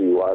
TOR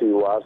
TOR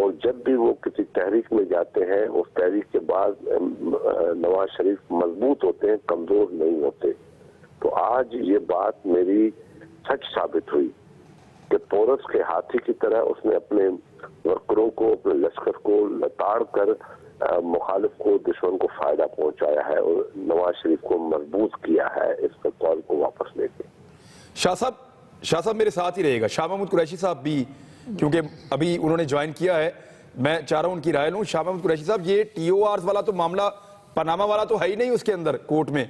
اور جب بھی وہ کسی تحریک میں جاتے ہیں اس تحریک کے بعد نواز شریف مضبوط ہوتے ہیں، کمزور نہیں ہوتے. تو آج یہ بات میری سچ ثابت ہوئی کہ پورس کے ہاتھی کی طرح اس نے اپنے ورکروں کو، اپنے لشکر کو لتاڑ کر مخالف کو، دشمن کو فائدہ پہنچایا ہے اور نواز شریف کو مضبوط کیا ہے اس کا کال کو واپس لے کے. شاہ صاحب میرے ساتھ ہی رہے گا. شاہ محمود قریشی صاحب بھی، کیونکہ ابھی انہوں نے جوائن کیا ہے، میں چاہ رہا ہوں ان کی رائے لوں. شاہ محمود قریشی صاحب، یہ ٹی او آرز والا تو معاملہ پاناما والا تو ہے ہی نہیں اس کے اندر کورٹ میں.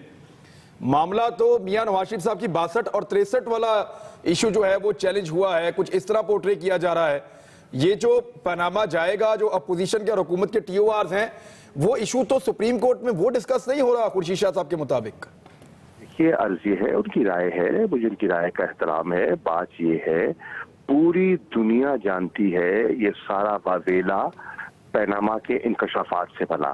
معاملہ تو میاں نواز شریف صاحب کی 62 اور 63 والا ایشو جو ہے وہ چیلنج ہوا ہے، کچھ اس طرح پورٹرے کیا جا رہا ہے. یہ جو پاناما جائے گا، جو اپوزیشن کے اور حکومت کے ٹی او آرز ہیں، وہ ایشو تو سپریم کورٹ میں وہ ڈسکس نہیں ہو رہا خورشید شاہ صاحب کے مطابق. یہ عرض یہ ہے، ان کی رائے ہے، مجھے ان کی رائے کا احترام ہے. بات یہ ہے پوری دنیا جانتی ہے یہ سارا واویلا پاناما کے انکشافات سے بنا.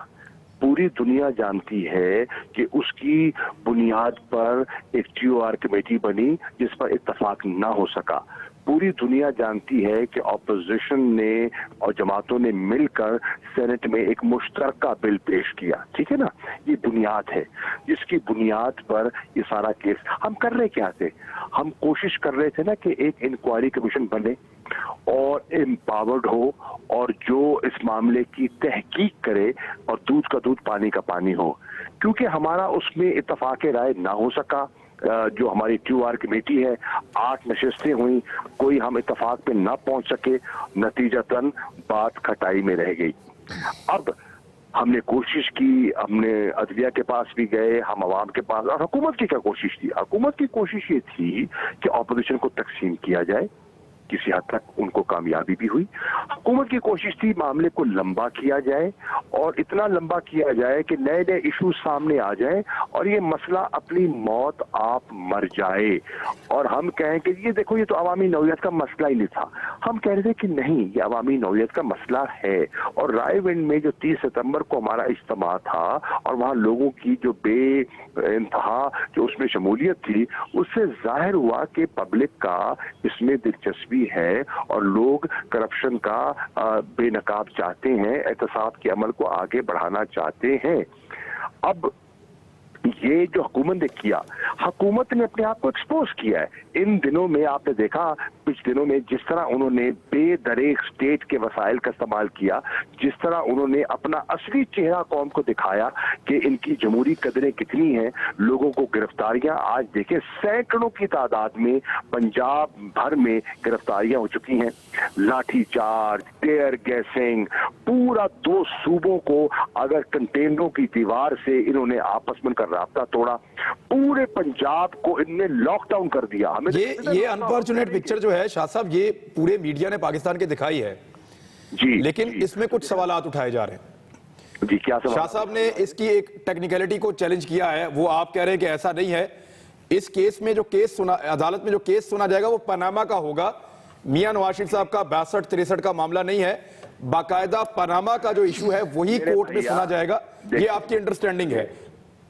پوری دنیا جانتی ہے کہ اس کی بنیاد پر ایک ٹی او آر کمیٹی بنی جس پر اتفاق نہ ہو سکا. پوری دنیا جانتی ہے کہ اپوزیشن نے اور جماعتوں نے مل کر سینٹ میں ایک مشترکہ بل پیش کیا. ٹھیک ہے نا، یہ بنیاد ہے جس کی بنیاد پر یہ سارا کیس. ہم کر رہے کیا تھے؟ ہم کوشش کر رہے تھے نا کہ ایک انکوائری کمیشن بنے اور امپاورڈ ہو اور جو اس معاملے کی تحقیق کرے اور دودھ کا دودھ پانی کا پانی ہو. کیونکہ ہمارا اس میں اتفاق رائے نہ ہو سکا. جو ہماری ٹی او آر کمیٹی ہے، 8 نشستیں ہوئیں، کوئی ہم اتفاق پہ نہ پہنچ سکے، نتیجتاً بات کھٹائی میں رہ گئی. اب ہم نے کوشش کی، ہم نے عدلیہ کے پاس بھی گئے، ہم عوام کے پاس، اور حکومت کی کیا کوشش تھی؟ حکومت کی کوشش یہ تھی کہ اپوزیشن کو تقسیم کیا جائے. کسی حد تک ان کو کامیابی بھی ہوئی. حکومت کی کوشش تھی معاملے کو لمبا کیا جائے اور اتنا لمبا کیا جائے کہ نئے نئے ایشوز سامنے آ جائیں اور یہ مسئلہ اپنی موت آپ مر جائے. اور ہم کہیں کہ یہ دیکھو یہ تو عوامی نوعیت کا مسئلہ ہی نہیں تھا. ہم کہہ رہے تھے کہ نہیں، یہ عوامی نوعیت کا مسئلہ ہے. اور رائے ونڈ میں جو 30 ستمبر کو ہمارا اجتماع تھا اور وہاں لوگوں کی جو بے انتہا جو اس میں شمولیت تھی، اس سے ظاہر ہوا کہ پبلک کا اس میں دلچسپی ہے اور لوگ کرپشن کا بے نقاب چاہتے ہیں، احتساب کے عمل کو آگے بڑھانا چاہتے ہیں. اب یہ جو حکومت نے کیا، حکومت نے اپنے آپ کو ایکسپوز کیا ہے. ان دنوں میں آپ نے دیکھا، کچھ دنوں میں جس طرح انہوں نے بے دریغ اسٹیٹ کے وسائل کا استعمال کیا، جس طرح انہوں نے اپنا اصلی چہرہ قوم کو دکھایا کہ ان کی جمہوری قدریں کتنی ہیں. لوگوں کو گرفتاریاں آج دیکھیں سینکڑوں کی تعداد میں پنجاب بھر میں گرفتاریاں ہو چکی ہیں. لاٹھی چارج، ٹیئر گیسنگ، پورا 2 صوبوں کو اگر کنٹینروں کی دیوار سے انہوں نے آپس میں کر رابطہ توڑا. پورے پنجاب کو ان نے لاک ڈاؤن کر دیا. یہ انفارچونیٹ پکچر جو ہے شاہ صاحب، یہ پورے میڈیا نے پاکستان کے دکھائی ہے جی، لیکن اس میں کچھ سوالات اٹھائے جا رہے ہیں. جی کیا سوال؟ شاہ صاحب نے اس کی ایک ٹیکنیکلٹی کو چیلنج کیا ہے. وہ آپ کہہ رہے ہیں کہ ایسا نہیں ہے. اس کیس میں جو کیس سنا، عدالت میں جو کیس سنا جائے گا وہ پاناما کا ہوگا. میاں نواز شریف صاحب کا 62-63 کا معاملہ نہیں ہے. باقاعدہ پاناما کا جو ایشو ہے وہی کورٹ میں سنا جائے گا. یہ آپ کی انڈرسٹینڈنگ ہے؟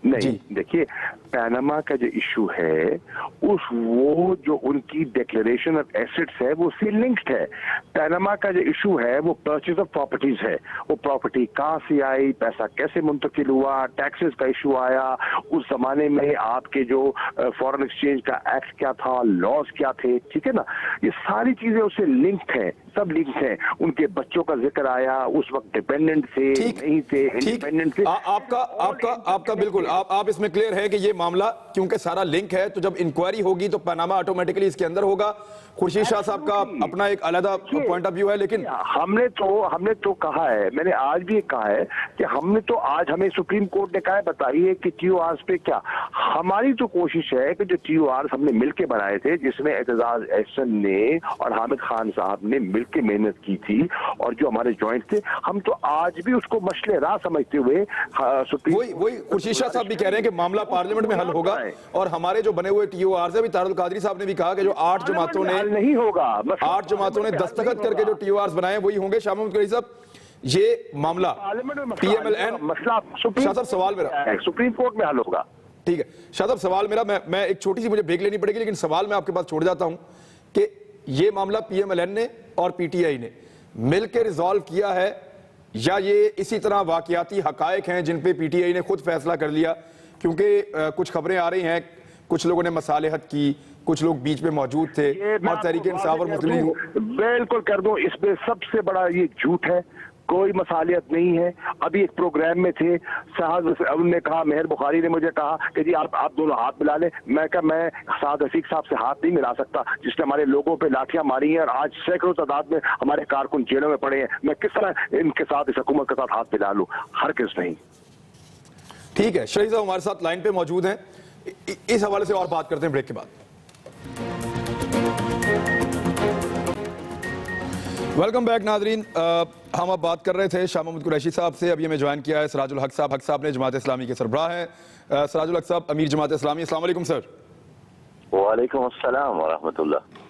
نہیں، دیکھیے پاناما کا جو ایشو ہے وہ جو ان کی ڈیکلریشن آف ایسٹس ہے وہ سے لنکڈ ہے. پاناما کا جو ایشو ہے وہ پرچیز آف پراپرٹیز ہے. وہ پراپرٹی کہاں سے آئی، پیسہ کیسے منتقل ہوا، ٹیکسز کا ایشو آیا، اس زمانے میں آپ کے جو فورن ایکسچینج کا ایکٹ کیا تھا، لاز کیا تھے. ٹھیک ہے نا، یہ ساری چیزیں اس سے لنکڈ ہیں، سب لنکڈ ہیں. ان کے بچوں کا ذکر آیا، اس وقت ڈیپینڈنٹ تھے نہیں تھے، انڈیپینڈنٹ تھے. آپ کا بالکل آپ اس میں کلیئر ہے کہ یہ معاملہ کیونکہ سارا لنک ہے تو جب انکوائری ہوگی تو پاناما آٹومیٹکلی اس کے اندر ہوگا. خورشید شاہ صاحب کا اپنا ایک علیحدہ پوائنٹ آف ویو ہے، لیکن ہم نے تو کہا ہے، میں نے آج بھی کہا ہے کہ ہمیں سپریم کورٹ نے کہا ہے بتائیے کہ ٹی او آرز پہ کیا. ہماری تو کوشش ہے کہ جو ٹی او آرز ہم نے مل کے بنائے تھے، جس میں اعتزاز احسن نے اور حامد خان صاحب نے مل کے محنت کی تھی اور جو ہمارے جوائنٹ تھے، ہم تو آج بھی اس کو مشعل راہ سمجھتے ہوئے وہی خورشید شاہ صاحب بھی کہہ رہے ہیں کہ معاملہ پارلیمنٹ میں حل ہوگا. اور ہمارے جو بنے ہوئے ٹی او آرز ہیں، ابھی طاہر القادری صاحب نے بھی کہا کہ جو 8 جماعتوں نے نہیں ہوگا، 8 جماعتوں نے دستخط کر کے جو ٹی او آرز بنائے وہی ہوں گے. شاہ محمود قریشی صاحب، یہ معاملہ پی ایم ایل این، شاہ صاحب سوال میرا سپریم کورٹ میں حل ہوگا. ٹھیک ہے شاہ صاحب، سوال میرا، میں ایک چھوٹی سی مجھے بریک لینی پڑے گی لیکن سوال میں آپ کے پاس چھوڑ جاتا ہوں کہ یہ معاملہ پی ایم ایل این نے اور پی ٹی آئی نے مل کے ریزالو کیا ہے یا یہ اسی طرح واقعاتی حقائق ہیں جن پہ پی ٹی آئی نے خود فیصلہ کر لیا؟ کیونکہ کچھ خبریں آ رہی ہیں کچھ لوگوں نے مصالحت کی، کچھ لوگ بیچ میں موجود تھے اور تحریک انصاف اور مسلم لیگ. بالکل کر دوں، اس میں سب سے بڑا یہ جھوٹ ہے، کوئی مصالحت نہیں ہے. ابھی ایک پروگرام میں تھے، سعد انہوں نے کہا، مہر بخاری نے مجھے کہا کہ جی آپ دونوں ہاتھ ملا لیں. میں کہا میں سعد رفیق صاحب سے ہاتھ نہیں ملا سکتا جس نے ہمارے لوگوں پہ لاٹھیاں ماری ہیں اور آج سینکڑوں تعداد میں ہمارے کارکن جیلوں میں پڑے ہیں. میں کس طرح ان کے ساتھ، اس حکومت کے ساتھ ہاتھ ملا لوں؟ ہرگز نہیں. ٹھیک ہے، شہید صاحب ہمارے ساتھ لائن پہ موجود ہیں، اس حوالے سے اور بات کرتے ہیں بریک کے بعد. ویلکم بیک ناظرین. ہم اب بات کر رہے تھے شاہ محمود قریشی صاحب سے. ابھی ہمیں جوائن کیا ہے سراج الحق صاحب. حق صاحب نے جماعت اسلامی کے سربراہ ہیں. سراج الحق صاحب امیر جماعت اسلامی، السلام علیکم سر. وعلیکم السلام ورحمۃ اللہ.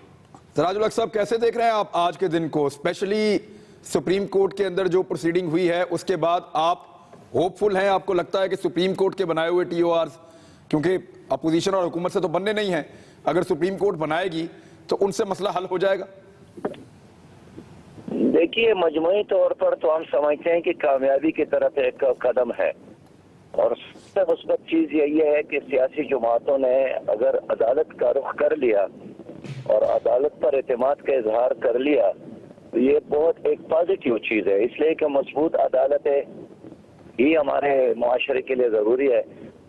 سراج الحق صاحب کیسے دیکھ رہے ہیں آپ آج کے دن کو، اسپیشلی سپریم کورٹ کے اندر جو پروسیڈنگ ہوئی ہے اس کے بعد آپ ہوپ فل ہیں؟ آپ کو لگتا ہے کہ سپریم کورٹ کے بنائے ہوئے ٹی او آرز، کیونکہ اپوزیشن اور حکومت سے تو بننے نہیں ہیں، اگر سپریم کورٹ بنائے گی تو ان سے مسئلہ حل ہو جائے گا؟ دیکھیے، مجموعی طور پر تو ہم سمجھتے ہیں کہ کامیابی کی طرف ایک قدم ہے، اور سب سے مثبت چیز یہی ہے کہ سیاسی جماعتوں نے اگر عدالت کا رخ کر لیا اور عدالت پر اعتماد کا اظہار کر لیا تو یہ بہت ایک پازیٹیو چیز ہے، اس لیے کہ مضبوط عدالتیں ہی ہمارے معاشرے کے لیے ضروری ہے،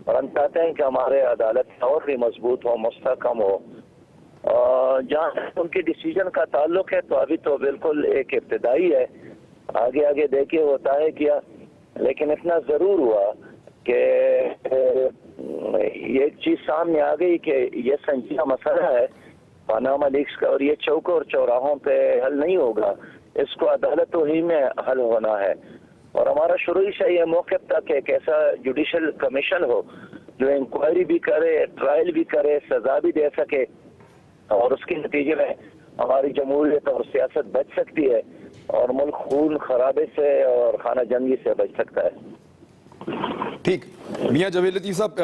اور ہم چاہتے ہیں کہ ہمارے عدالت اور بھی مضبوط ہو، مستحکم ہو. جہاں ان کے ڈیسیجن کا تعلق ہے تو ابھی تو بالکل ایک ابتدائی ہے، آگے آگے دیکھے ہوتا ہے کیا، لیکن اتنا ضرور ہوا کہ یہ ایک چیز سامنے آ گئی کہ یہ سنجیدہ مسئلہ ہے پاناما لیکس کا، اور یہ چوکوں اور چوراہوں پہ حل نہیں ہوگا، اس کو عدالتوں ہی میں حل ہونا ہے. اور ہمارا شروع سے یہ موقف تھا کہ ایک ایسا جوڈیشل کمیشن ہو جو انکوائری بھی کرے، ٹرائل بھی کرے، سزا بھی دے سکے، اور اس کے نتیجے میں ہماری جمہوریت اور سیاست بچ سکتی ہے اور ملک خون خرابے سے اور خانہ جنگی سے بچ سکتا ہے. ٹھیک. میاں جاوید لطیف صاحب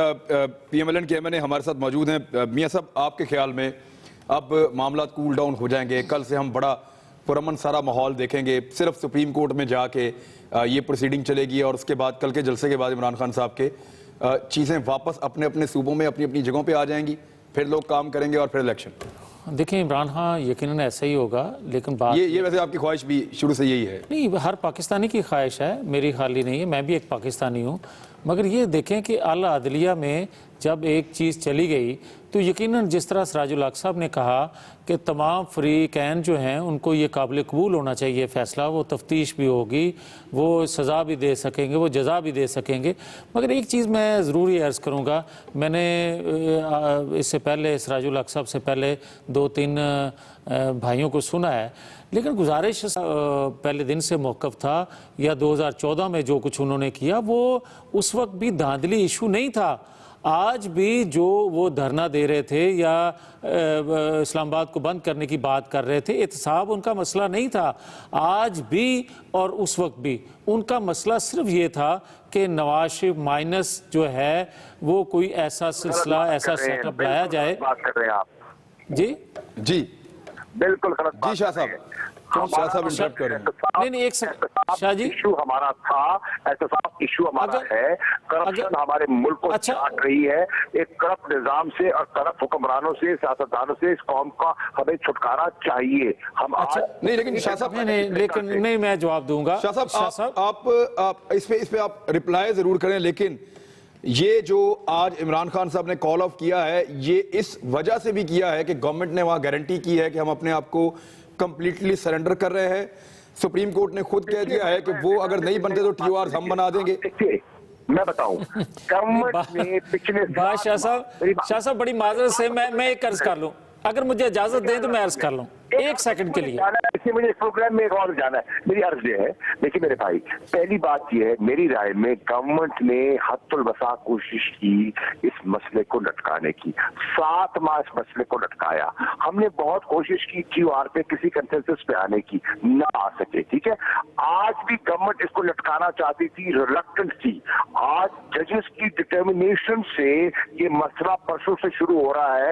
پی ایم ایل این کے ایم این اے ہمارے ساتھ موجود ہیں. میاں صاحب آپ کے خیال میں اب معاملات کول ڈاؤن ہو جائیں گے؟ کل سے ہم بڑا پرامن سارا ماحول دیکھیں گے، صرف سپریم کورٹ میں جا کے یہ پروسیڈنگ چلے گی اور اس کے بعد کل کے جلسے کے بعد عمران خان صاحب کے چیزیں واپس اپنے اپنے صوبوں میں اپنی اپنی جگہوں پہ آ جائیں گی، پھر لوگ کام کریں گے اور پھر الیکشن؟ دیکھیں عمران خان یقیناً ایسا ہی ہوگا، لیکن بات یہ ویسے آپ کی خواہش بھی شروع سے یہی ہے؟ نہیں، ہر پاکستانی کی خواہش ہے، میری خالی نہیں ہے، میں بھی ایک پاکستانی ہوں. مگر یہ دیکھیں کہ اعلیٰ عدلیہ میں جب ایک چیز چلی گئی تو یقیناً جس طرح سراج الحق صاحب نے کہا کہ تمام فریقین جو ہیں ان کو یہ قابل قبول ہونا چاہیے فیصلہ، وہ تفتیش بھی ہوگی، وہ سزا بھی دے سکیں گے، وہ جزا بھی دے سکیں گے. مگر ایک چیز میں ضرور یہ عرض کروں گا، میں نے اس سے پہلے سراج الحق صاحب سے پہلے 2-3 بھائیوں کو سنا ہے، لیکن گزارش پہلے دن سے موقف تھا یا 2014 میں جو کچھ انہوں نے کیا وہ اس وقت بھی دھاندلی ایشو نہیں تھا. آج بھی جو وہ دھرنا دے رہے تھے یا اسلام آباد کو بند کرنے کی بات کر رہے تھے، احتساب ان کا مسئلہ نہیں تھا. آج بھی اور اس وقت بھی ان کا مسئلہ صرف یہ تھا کہ نواز شریف مائنس جو ہے وہ کوئی ایسا سلسلہ، ایسا سیٹ اپ لایا جائے. بات کر رہے ہیں آپ جی بالکل غلط بات. جی شاہ صاحب شاہ صاحب انٹرپٹ کر رہے ہیں. نہیں ایک سیکنڈ شاہ جی، ایشو ہمارا تھا، احتساب ایشو ہمارا ہے. کرپشن ہمارے ملک کو چاٹ رہی ہے، ایک کرپٹ نظام سے اور کرپٹ حکمرانوں سے، سیاستدانوں سے اس قوم کا ہمیں چھٹکارا چاہیے. ہم نہیں لیکن شاہ صاحب نہیں میں جواب دوں گا. شاہ صاحب آپ اس پہ آپ رپلائی ضرور کریں، لیکن یہ جو آج عمران خان صاحب نے کال آف کیا ہے یہ اس وجہ سے بھی کیا ہے کہ گورنمنٹ نے وہاں گارنٹی کی ہے کہ ہم اپنے آپ کو کمپلیٹلی سرنڈر کر رہے ہیں. سپریم کورٹ نے خود کہہ دیا ہے کہ وہ اگر نہیں بنتے تو ٹی او آرز ہم بنا دیں گے. میں بتاؤں گورنمنٹ نے پچھلے شاہ صاحب بڑی معذرت سے میں ایک عرض کر لوں، اگر مجھے اجازت دیں تو میں عرض کر لوں ایک سیکنڈ کے لیے. اسے مجھے اس پروگرام میں ایک اور جانا ہے. میری عرض یہ ہے، دیکھیے میرے بھائی، پہلی بات یہ ہے میری رائے میں گورنمنٹ نے حد الوسع کوشش کی اس مسئلے کو لٹکانے کی. 7 ماہ اس مسئلے کو لٹکایا. ہم نے بہت کوشش کی کیو آر پہ کسی کنسنسس پہ آنے کی، نہ آ سکے. ٹھیک ہے، آج بھی گورنمنٹ اس کو لٹکانا چاہتی تھی، ریلکٹنٹ تھی. آج ججز کی ڈٹرمنیشن سے یہ مسئلہ پرسوں سے شروع ہو رہا ہے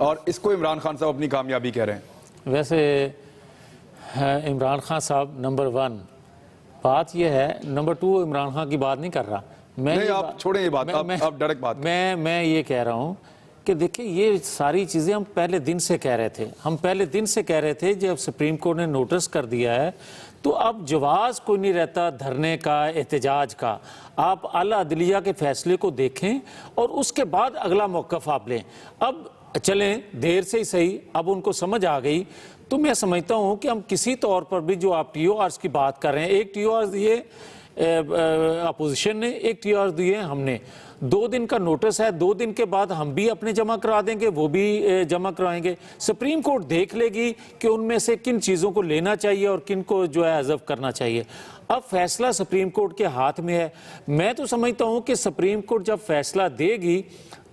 اور اس کو عمران خان صاحب اپنی کامیابی کہہ رہے ہیں؟ ویسے عمران خان صاحب نمبر 1 بات یہ ہے، نمبر 2 عمران خان کی بات نہیں کر رہا میں، نہیں آپ چھوڑیں یہ بات، آپ ڈائریکٹ بات میں یہ کہہ رہا ہوں کہ دیکھیں یہ ساری چیزیں ہم پہلے دن سے کہہ رہے تھے جب سپریم کورٹ نے نوٹس کر دیا ہے تو اب جواز کوئی نہیں رہتا دھرنے کا، احتجاج کا. آپ اعلیٰ عدلیہ کے فیصلے کو دیکھیں اور اس کے بعد اگلا موقف آپ لیں. اب چلیں دیر سے ہی صحیح، اب ان کو سمجھ آ گئی تو میں سمجھتا ہوں کہ ہم کسی طور پر بھی جو آپ ٹی او آرز کی بات کر رہے ہیں، ایک ٹی او آرز دیے اپوزیشن نے، ایک ٹی او آرز دیے ہم نے، 2 دن کا نوٹس ہے، 2 دن کے بعد ہم بھی اپنے جمع کرا دیں گے، وہ بھی جمع کرائیں گے. سپریم کورٹ دیکھ لے گی کہ ان میں سے کن چیزوں کو لینا چاہیے اور کن کو جو ہے حذف کرنا چاہیے. اب فیصلہ سپریم کورٹ کے ہاتھ میں ہے. میں تو سمجھتا ہوں کہ سپریم کورٹ جب فیصلہ دے گی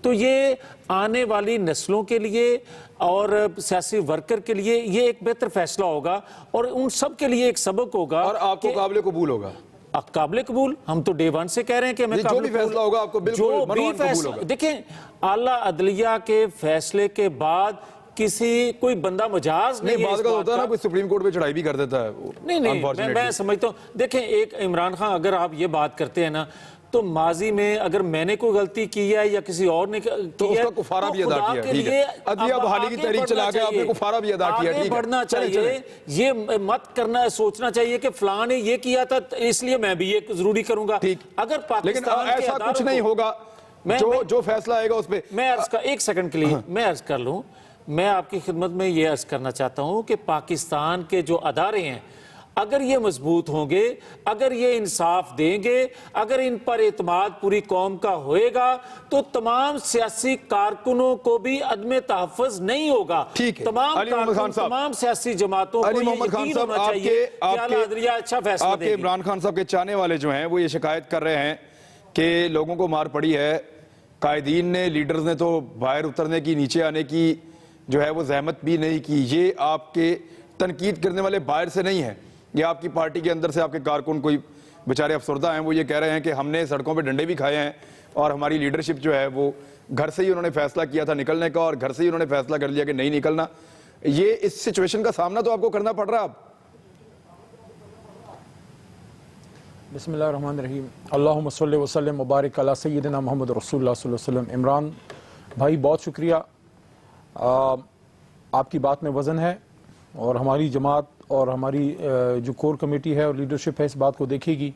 تو یہ آنے والی نسلوں کے لیے اور سیاسی ورکر کے لیے یہ ایک بہتر فیصلہ ہوگا اور ان سب کے لیے ایک سبق ہوگا. اور آپ کو قابل قبول ہوگا. قابل قبول ہم تو ڈے 1 سے کہہ رہے ہیں کہ ہمیں جو بھی فیصلہ ہوگا آپ کو بالکل منوان قبول ہوگا. دیکھیں اعلیٰ عدلیہ کے فیصلے کے بعد کوئی بندہ مجاز نہیں بات کا ہوتا ہے نا، کوئی سپریم کورٹ پہ چڑھائی بھی کر دیتا ہے. نہیں میں سمجھتا ہوں دیکھیں ایک عمران خان اگر آپ یہ بات کرتے ہیں نا تو ماضی میں اگر میں نے کوئی غلطی کی ہے یا کسی اور نے کی ہے تو اس کا کفارہ بھی ادا کیا ہے. ٹھیک ہے، عدلیہ بحالی کی تحریک چلا کے آپ نے کفارہ بھی ادا کیا. آگے بڑھنا چاہیے، یہ مت کرنا سوچنا چاہیے کہ فلاں نے یہ کیا تھا اس لیے میں بھی یہ ضروری کروں گا. اگر پاکستان لیکن ایسا کچھ نہیں ہوگا، جو فیصلہ آئے گا اس پہ. میں ایک سیکنڈ کے لیے میں عرض کر لوں، میں آپ کی خدمت میں یہ عرض کرنا چاہتا ہوں کہ پاکستان کے جو ادارے ہیں اگر یہ مضبوط ہوں گے، اگر یہ انصاف دیں گے، اگر ان پر اعتماد پوری قوم کا ہوئے گا تو تمام سیاسی کارکنوں کو بھی عدم تحفظ نہیں ہوگا. تمام سیاسی جماعتوں کو یہ یقین ہونا چاہیے کہ اعلیٰ عدلیہ اچھا فیصلہ دے گی. عمران خان صاحب کے چاہنے والے جو ہیں وہ یہ شکایت کر رہے ہیں کہ لوگوں کو مار پڑی ہے، قائدین نے، لیڈرز نے تو باہر اترنے کی، نیچے آنے کی جو ہے وہ زحمت بھی نہیں کی. یہ آپ کے تنقید کرنے والے باہر سے نہیں ہیں، یہ آپ کی پارٹی کے اندر سے آپ کے کارکن کوئی بیچارے افسردہ ہیں، وہ یہ کہہ رہے ہیں کہ ہم نے سڑکوں پہ ڈنڈے بھی کھائے ہیں اور ہماری لیڈرشپ جو ہے وہ گھر سے ہی انہوں نے فیصلہ کیا تھا نکلنے کا اور گھر سے ہی انہوں نے فیصلہ کر لیا کہ نہیں نکلنا. یہ اس سچویشن کا سامنا تو آپ کو کرنا پڑ رہا. اب بسم اللہ الرحمن الرحیم. اللہم صلی وسلم مبارک علی سیدنا محمد رسول اللہ صلی اللہ علیہ وسلم. عمران بھائی بہت شکریہ، آپ کی بات میں وزن ہے اور ہماری جماعت اور ہماری جو کور کمیٹی ہے اور لیڈرشپ ہے اس بات کو دیکھے گی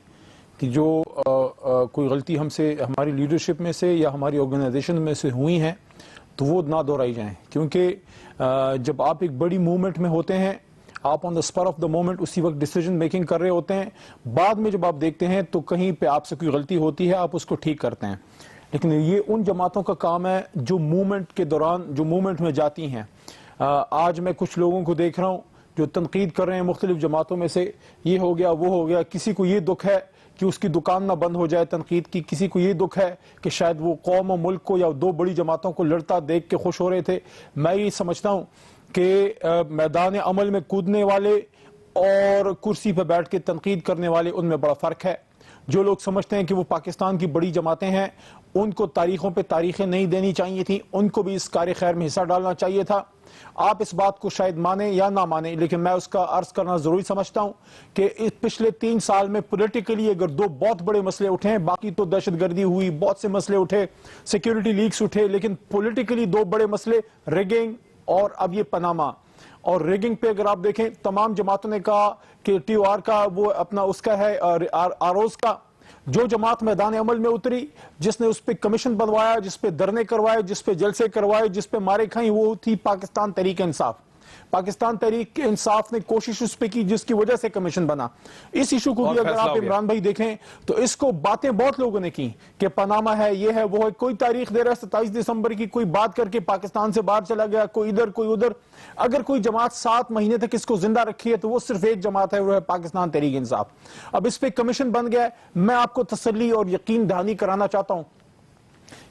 کہ جو کوئی غلطی ہم سے ہماری لیڈرشپ میں سے یا ہماری آرگنائزیشن میں سے ہوئی ہیں تو وہ نہ دہرائی جائیں. کیونکہ جب آپ ایک بڑی موومنٹ میں ہوتے ہیں، آپ آن دا اسپر آف دا مومنٹ اسی وقت ڈیسیجن میکنگ کر رہے ہوتے ہیں، بعد میں جب آپ دیکھتے ہیں تو کہیں پہ آپ سے کوئی غلطی ہوتی ہے، آپ اس کو ٹھیک کرتے ہیں. لیکن یہ ان جماعتوں کا کام ہے جو موومنٹ کے دوران جو موومنٹ میں جاتی ہیں. آج میں کچھ لوگوں کو دیکھ رہا ہوں جو تنقید کر رہے ہیں مختلف جماعتوں میں سے، یہ ہو گیا وہ ہو گیا، کسی کو یہ دکھ ہے کہ اس کی دکان نہ بند ہو جائے تنقید کی، کسی کو یہ دکھ ہے کہ شاید وہ قوم و ملک کو یا 2 بڑی جماعتوں کو لڑتا دیکھ کے خوش ہو رہے تھے. میں یہ سمجھتا ہوں کہ میدان عمل میں کودنے والے اور کرسی پہ بیٹھ کے تنقید کرنے والے ان میں بڑا فرق ہے. جو لوگ سمجھتے ہیں کہ وہ پاکستان کی بڑی جماعتیں ہیں، ان کو تاریخوں پہ تاریخیں نہیں دینی چاہیے تھیں، ان کو بھی اس کار خیر میں حصہ ڈالنا چاہیے تھا. آپ اس بات کو شاید مانیں یا نہ مانیں، لیکن میں اس کا عرض کرنا ضروری سمجھتا ہوں کہ اس پچھلے 3 سال میں پولیٹیکلی اگر 2 بہت بڑے مسئلے اٹھے ہیں، باقی تو دہشت گردی ہوئی، بہت سے مسئلے اٹھے، سیکیورٹی لیکس اٹھے، لیکن پولیٹیکلی 2 بڑے مسئلے ریگنگ اور اب یہ پاناما. اور ریگنگ پہ اگر آپ دیکھیں تمام جماعتوں نے کہا کہ ٹی او آر کا وہ اپنا اس کا ہے آروز کا، جو جماعت میدان عمل میں اتری، جس نے اس پہ کمیشن بنوایا، جس پہ دھرنے کروائے، جس پہ جلسے کروائے، جس پہ مارے کھائیں، وہ تھی پاکستان تحریک انصاف. پاکستان تحریک انصاف نے کوشش اس پہ کی جس کی وجہ سے کمیشن بنا. اس ایشو کو بھی اگر آپ عمران بھائی دیکھیں تو اس کو باتیں بہت لوگوں نے کی کہ پاناما ہے، یہ ہے، وہ ہے. کوئی تاریخ دے رہا ہے 27 دسمبر کی، کوئی بات کر کے پاکستان سے باہر چلا گیا، کوئی ادھر کوئی ادھر. اگر کوئی جماعت 7 مہینے تک اس کو زندہ رکھی ہے تو وہ صرف ایک جماعت ہے، وہ ہے پاکستان تحریک انصاف. اب اس پہ کمیشن بن گیا ہے. میں آپ کو تسلی اور یقین دہانی کرانا چاہتا ہوں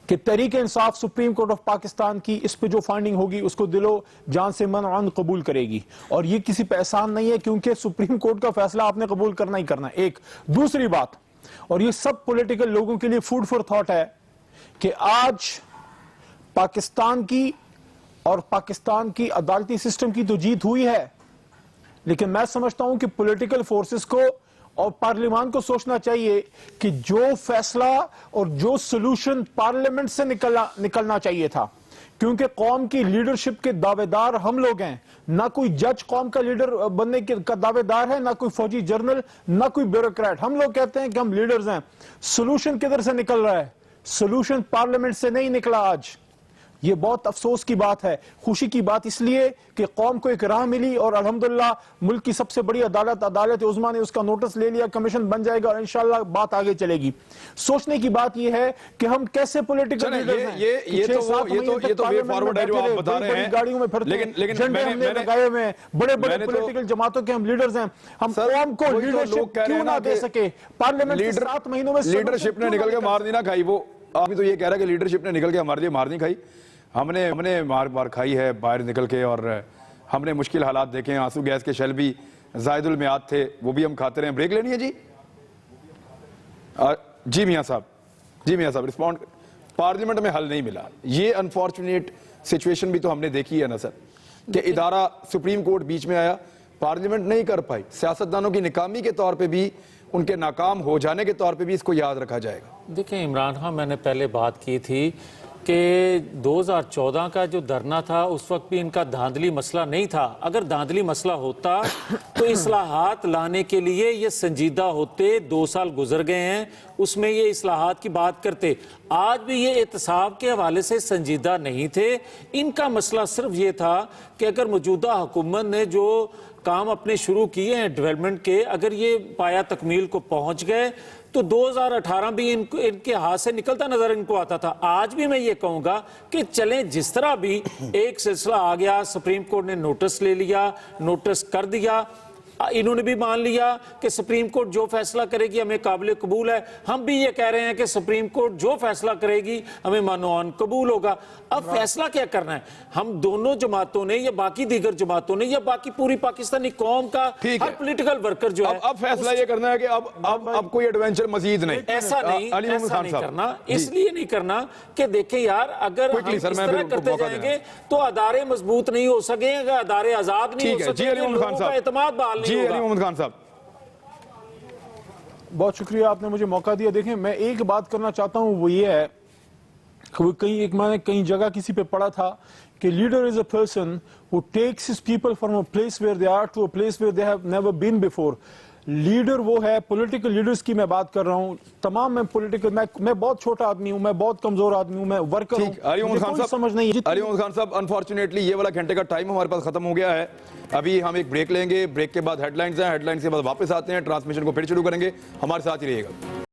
کہ Tehreek Insaf supreme court of Pakistan کی اس پہ جو فائنڈنگ ہوگی اس کو دل و جان سے منعن قبول کرے گی. اور یہ کسی پہ احسان نہیں ہے کیونکہ سپریم کورٹ کا فیصلہ آپ نے قبول کرنا ہی کرنا ہے. ایک دوسری بات، اور یہ سب پولیٹیکل لوگوں کے لیے فوڈ فار تھاٹ ہے کہ آج پاکستان کی اور پاکستان کی عدالتی سسٹم کی تو جیت ہوئی ہے، لیکن میں سمجھتا ہوں کہ پولیٹیکل فورسز کو اور پارلیمان کو سوچنا چاہیے کہ جو فیصلہ اور جو سلوشن پارلیمنٹ سے نکلنا چاہیے تھا، کیونکہ قوم کی لیڈرشپ کے دعوے دار ہم لوگ ہیں، نہ کوئی جج قوم کا لیڈر بننے کا دعوے دار ہے، نہ کوئی فوجی جنرل، نہ کوئی بیوروکریٹ. ہم لوگ کہتے ہیں کہ ہم لیڈرز ہیں. سلوشن کدھر سے نکل رہا ہے؟ سلوشن پارلیمنٹ سے نہیں نکلا آج. یہ بہت افسوس کی بات ہے، خوشی کی بات اس لیے کہ قوم کو ایک راہ ملی، اور الحمدللہ ملک کی سب سے بڑی عدالت عظمیٰ نے اس کا نوٹس لے لیا، کمیشن بن جائے گا اور انشاءاللہ بات آگے چلے گی. سوچنے کی بات یہ ہے کہ ہم کیسے پولیٹیکل لیڈرز ہیں. یہ تو وے فارورڈ ہے جو آپ بتا رہے ہیں، گاڑیوں میں پھرتے ہیں، جھنڈے ہم نے لگائے ہوئے ہیں، بڑے بڑے پولیٹیکل جماعتوں کے ہم لیڈرز ہیں. ہم قوم کو لیڈرشپ کیوں نہ دے سکے؟ پارلیمنٹ کے 7 مہینوں میں لیڈرشپ نے نکل کے مار دی نہ کھائی. وہ آپ بھی تو یہ کہہ رہا ہے کہ لیڈرشپ نے نکل کے ہمارے لیے مار نہیں کھائی. ہم نے مار کھائی ہے باہر نکل کے، اور ہم نے مشکل حالات دیکھے ہیں. آنسو گیس کے شیل بھی زائد المیعاد تھے، وہ بھی ہم کھاتے رہے. بریک لینی ہے جی؟ جی میاں صاحب رسپونڈ. پارلیمنٹ میں حل نہیں ملا. یہ انفارچونیٹ سچویشن بھی تو ہم نے دیکھی ہے نا سر، کہ ادارہ سپریم کورٹ بیچ میں آیا، پارلیمنٹ نہیں کر پائی. سیاستدانوں کی ناکامی کے طور پہ بھی، ان کے ناکام ہو جانے کے طور پہ بھی اس کو یاد رکھا جائے گا. دیکھیں عمران خان، میں نے پہلے بات کی تھی کہ 2014 کا جو دھرنا تھا اس وقت بھی ان کا دھاندلی مسئلہ نہیں تھا. اگر دھاندلی مسئلہ ہوتا تو اصلاحات لانے کے لیے یہ سنجیدہ ہوتے. 2 سال گزر گئے ہیں، اس میں یہ اصلاحات کی بات کرتے. آج بھی یہ احتساب کے حوالے سے سنجیدہ نہیں تھے. ان کا مسئلہ صرف یہ تھا کہ اگر موجودہ حکومت نے جو کام اپنے شروع کیے ہیں ڈیولپمنٹ کے، اگر یہ پایا تکمیل کو پہنچ گئے تو 2018 بھی ان کے ہاتھ سے نکلتا نظر ان کو آتا تھا. آج بھی میں یہ کہوں گا کہ چلیں جس طرح بھی ایک سلسلہ آ گیا، سپریم کورٹ نے نوٹس لے لیا، نوٹس کر دیا، انہوں نے بھی مان لیا کہ سپریم کورٹ جو فیصلہ کرے گی ہمیں قابل قبول ہے. ہم بھی یہ کہہ رہے ہیں کہ سپریم کورٹ جو فیصلہ کرے گی ہمیں مانوان قبول ہوگا. اب فیصلہ کیا کرنا ہے؟ ہم دونوں جماعتوں نے یا باقی دیگر جماعتوں نے یا باقی پوری پاکستانی قوم کا ہر پولیٹیکل ورکر جو ہے، اب فیصلہ یہ کرنا ہے کہ اب کوئی ایڈونچر مزید نہیں. ایسا نہیں کرنا. اس لیے نہیں کرنا کہ دیکھیں یار، اگر ہم اس طرح کرتے جائیں گے تو ادارے مضبوط نہیں ہو سکیں گے، ادارے آزاد نہیں ہو سکیں گے، لوگوں کا اعتماد بحال نہیں. جی علی محمد خان صاحب، بہت شکریہ، آپ نے مجھے موقع دیا. دیکھیں میں ایک بات کرنا چاہتا ہوں، وہ یہ ہے کہ میں نے کہیں جگہ کسی پہ پڑھا تھا کہ leader is a person who takes his people from a place where they are to a place where they have never been before. Leader وہ ہے، پولیٹیکل لیڈرز کی میں بات کر رہا ہوں. تمام میں پولیٹیکل، میں بہت چھوٹا آدمی ہوں، میں بہت کمزور آدمی ہوں، میں ورکر ہوں. علی محمد خان صاحب انفارچونیٹلی یہ والا گھنٹے کا ٹائم ہمارے پاس ختم ہو گیا ہے. ابھی ہم ایک بریک لیں گے، بریک کے بعد ہیڈ لائنز ہیں، ہیڈ لائنز کے بعد واپس آتے ہیں، ٹرانسمیشن کو پھر شروع کریں گے. ہمارے ساتھ ہی رہیے گا.